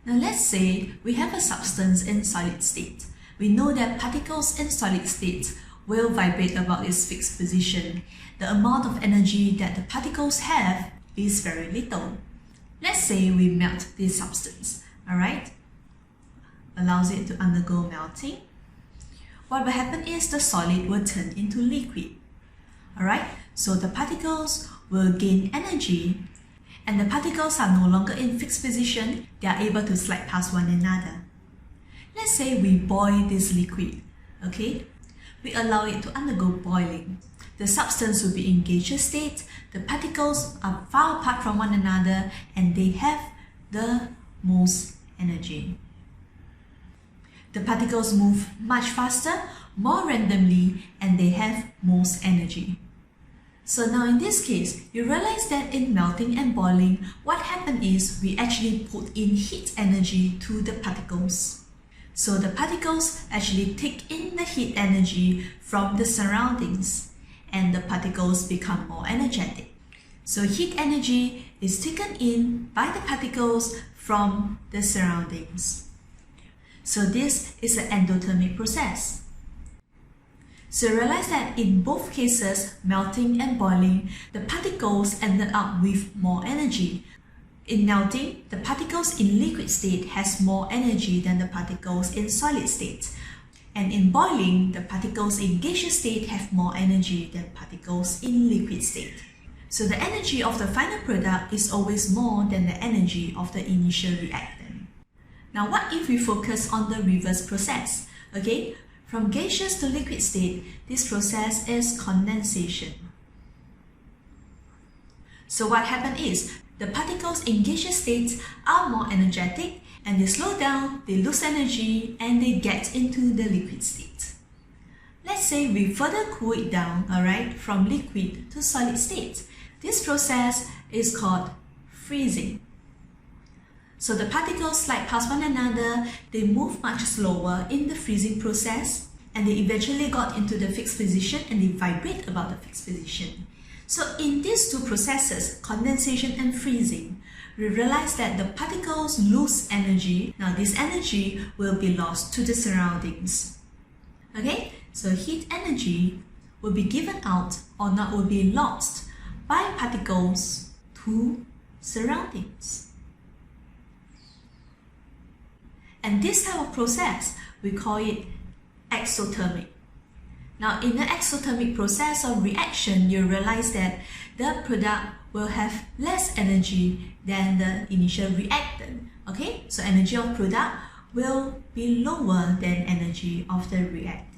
Now let's say we have a substance in solid state. We know that particles in solid state will vibrate about its fixed position. The amount of energy that the particles have is very little. Let's say we melt this substance, alright? Allows it to undergo melting. What will happen is the solid will turn into liquid. Alright, so the particles will gain energy, and the particles are no longer in fixed position, they are able to slide past one another. Let's say we boil this liquid, okay? We allow it to undergo boiling. The substance will be in gaseous state, the particles are far apart from one another, and they have the most energy. The particles move much faster, more randomly, and they have most energy. So now in this case, you realize that in melting and boiling, what happened is we actually put in heat energy to the particles. So the particles actually take in the heat energy from the surroundings, and the particles become more energetic. So heat energy is taken in by the particles from the surroundings. So this is an endothermic process. So realize that in both cases, melting and boiling, the particles ended up with more energy. In melting, the particles in liquid state has more energy than the particles in solid state. And in boiling, the particles in gaseous state have more energy than particles in liquid state. So the energy of the final product is always more than the energy of the initial reactant. Now what if we focus on the reverse process? Okay, from gaseous to liquid state, this process is condensation. So what happened is, the particles in gaseous states are more energetic, and they slow down, they lose energy, and they get into the liquid state. Let's say we further cool it down, alright, from liquid to solid state. This process is called freezing. So the particles slide past one another, they move much slower in the freezing process, and they eventually got into the fixed position and they vibrate about the fixed position. So in these two processes, condensation and freezing, we realize that the particles lose energy. Now this energy will be lost to the surroundings. Okay, so heat energy will be given out or not will be lost by particles to surroundings. And this type of process, we call it exothermic. Now in the exothermic process or reaction, you realize that the product will have less energy than the initial reactant. Okay, so energy of product will be lower than energy of the reactant.